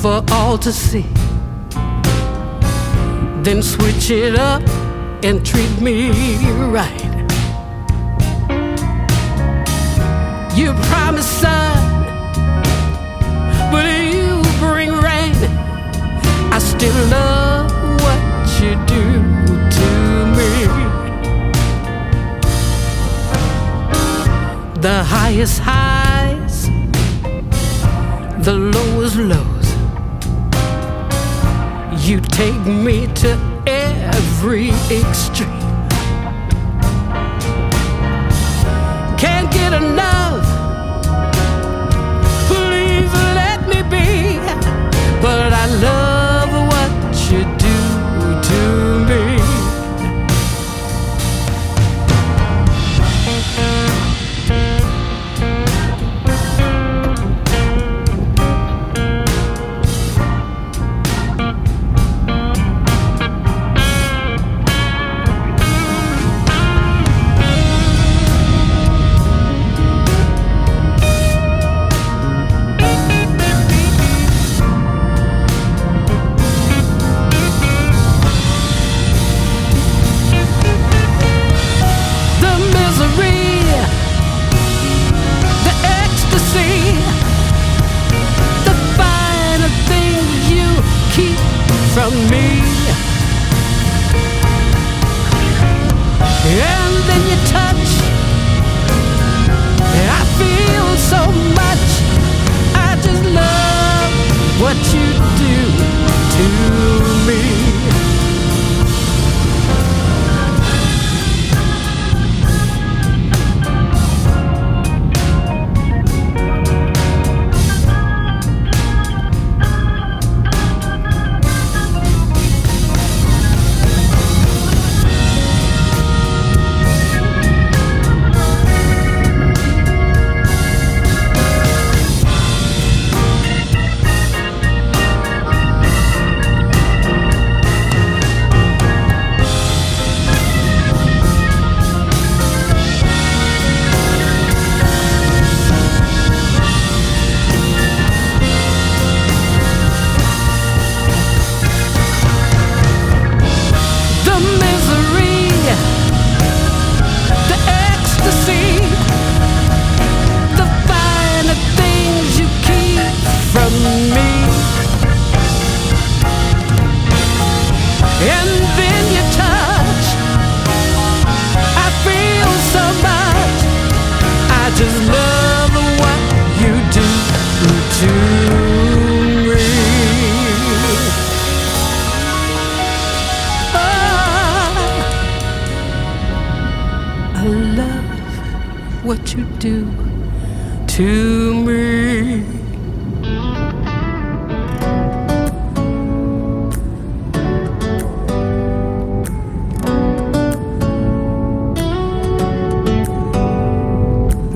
for all to see. Then switch it up and treat me right. You promise sun, but you bring rain. I still love what you do to me. The highest highs, the lowest lows. You take me to every extreme. Can't get enough, please let me be. But I love what you do to me. From me, and then you touch, and I feel so much. I just love what you do to me. What you do to me.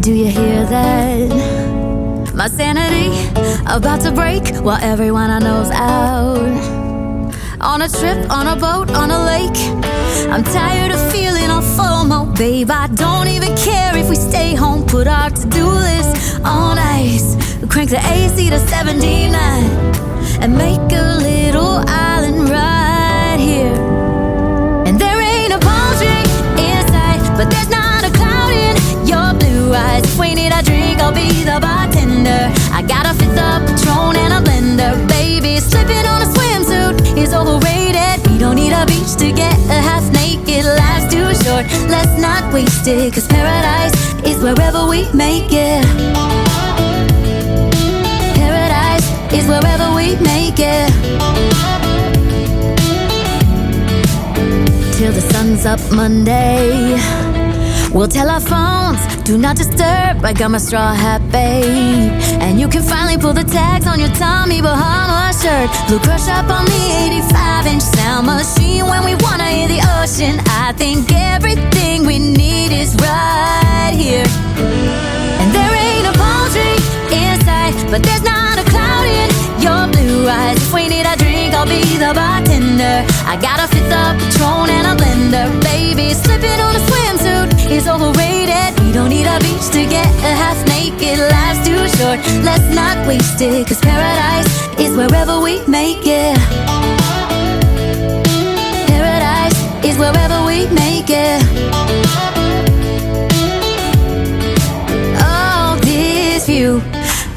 Do you hear that? My sanity about to break while everyone I know's out. On a trip, on a boat, on a lake. I'm tired of feeling all FOMO, babe. I don't even care if we stay home. Put our to-do list on ice. Crank the AC to 79 and make a little island right here. And there ain't a palm tree in sight, but there's not a cloud in your blue eyes. If we need a drink, I'll be the bartender. I got a fifth of Patron and a blender, baby. Slipping on a swimsuit is overrated. We don't need a beach to get a half naked. Life's too short, let's not waste it. Cause paradise is wherever we make it. Paradise is wherever we make it. Till the sun's up Monday, we'll tell our phones, do not disturb. I got my straw hat, babe. And you can finally pull the tags on your Tommy Bahama shirt. Blue crush up on the 85-inch sound machine. When we wanna hear the ocean, I think everything we need is right here. And there ain't a palm tree in sight, but there's not a cloud in your blue eyes. If we need a drink, I'll be the bartender. I got a fifth of Patron and a blender, baby. Slipping on a swimsuit is overrated. We don't need a beach to get a half naked. Life's too short, short. Let's not waste it, 'cause paradise is wherever we make it. Paradise is wherever we make it. Oh, this view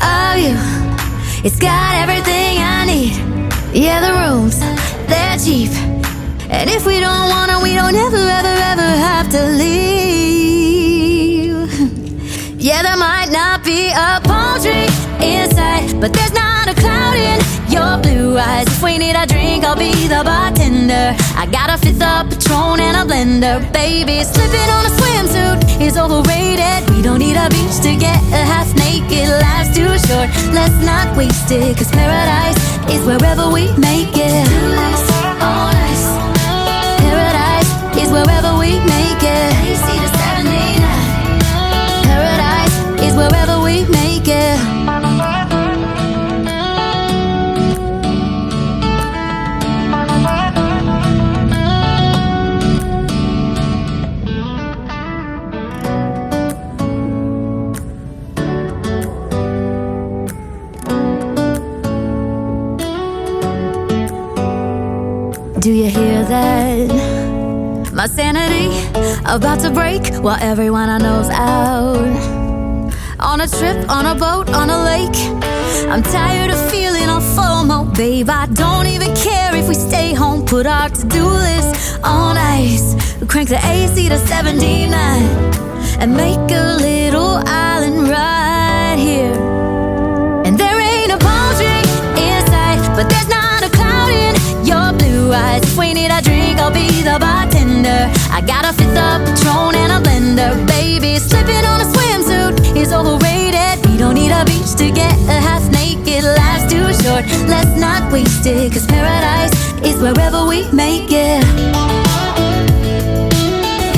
of you, it's got everything I need. Yeah, the rooms, they're cheap, and if we don't wanna, we don't ever, ever, ever have to leave. Yeah, there might not be a palm tree inside, but there's not a cloud in your blue eyes. If we need a drink, I'll be the bartender. I got a fifth of Patron and a blender. Baby, slipping on a swimsuit is overrated. We don't need a beach to get a half naked. Life's too short, let's not waste it, 'cause paradise is wherever we make it. All nice. Paradise is wherever we make it. Paradise is wherever we make it. Do you hear that? My sanity about to break while everyone I know's out. On a trip, on a boat, on a lake. I'm tired of feeling all FOMO, babe. I don't even care if we stay home. Put our to-do list on ice. Crank the AC to 79 and make a little island right here. And there ain't a palm tree inside, but there's not a cloud in your blue eyes. If we need a drink, I'll be the bartender. I got a fifth of Patron and a blender. Baby, slipping on a swimsuit is overrated. We don't need a beach to get a half naked. Life's too short, let's not waste it, 'cause paradise is wherever we make it.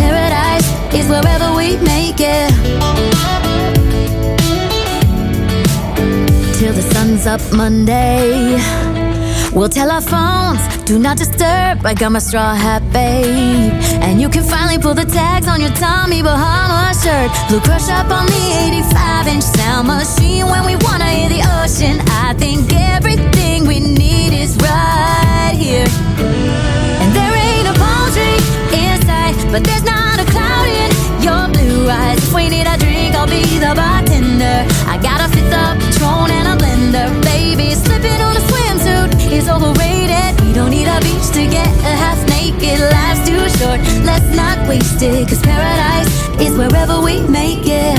Paradise is wherever we make it. Till the sun's up Monday, we'll tell our phones, do not disturb. I got my straw hat, babe, and you can finally pull the tags on your Tommy Bahama shirt. Blue crush up on the 85-inch sound machine when we wanna hear the ocean. I think everything we need is right here. And there ain't a palm tree inside, but there's not a cloud in your blue eyes. If we need a drink, I'll be the bartender. I got a fifth of Patron and a blender. Baby, slipping on a swimsuit is overrated. We don't need a beach to get a half naked. Life's too short, let's not waste it, 'cause paradise is wherever we make it.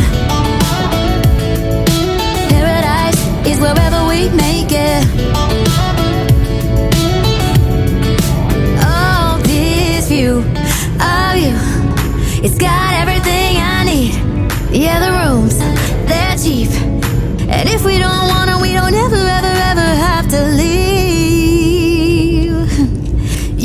Paradise is wherever we make it. Oh, this view of you, it's got everything I need. Yeah, the rooms, they're cheap, and if we don't wanna, we don't ever, ever, ever have to leave.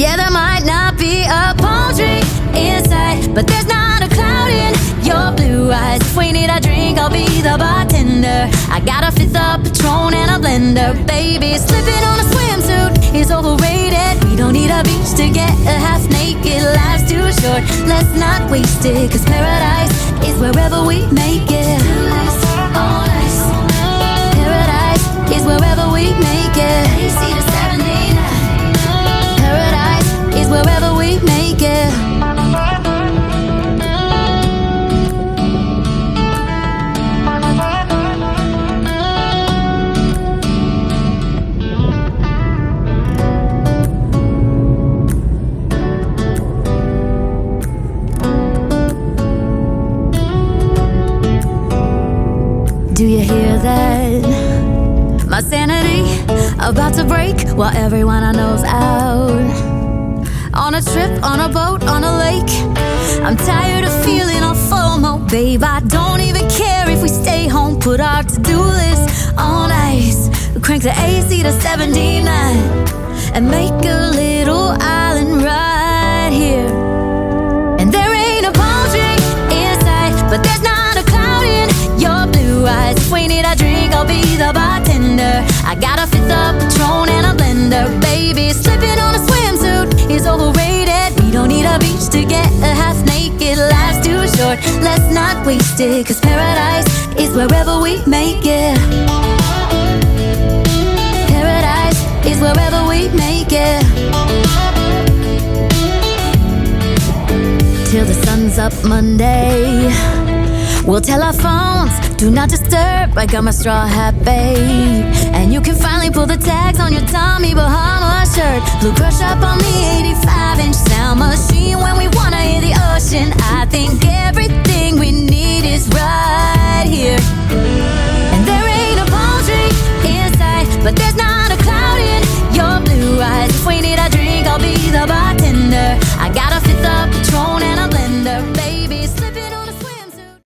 Yeah, there might not be a palm tree inside, but there's not a cloud in your blue eyes. If we need a drink, I'll be the bartender. I got a fifth of Patron and a blender. Baby, slipping on a swimsuit is overrated. We don't need a beach to get a half naked. Life's too short, let's not waste it, 'cause paradise is wherever we make it. All nice. Paradise is wherever we make it. Paradise is wherever we make it. Do you hear that? My sanity about to break while everyone I know's out. On a trip, on a boat, on a lake. I'm tired of feeling all FOMO, babe. I don't even care if we stay home. Put our to-do list on ice. Crank the AC to 79 and make a little island right here. And there ain't a palm tree inside, but there's not a cloud in your blue eyes. If we need a drink, I'll be the bartender. I got a fifth of Patron and a blender. Baby, slipping on a swimsuit is overrated. We don't need a beach to get a half naked. Life's too short, let's not not wasted, 'cause paradise is wherever we make it. Paradise is wherever we make it. Till the sun's up Monday, we'll tell our phones, do not disturb. I got my straw hat, babe. And you can finally pull the tags on your Tommy Bahama shirt. Blue crush up on the 84.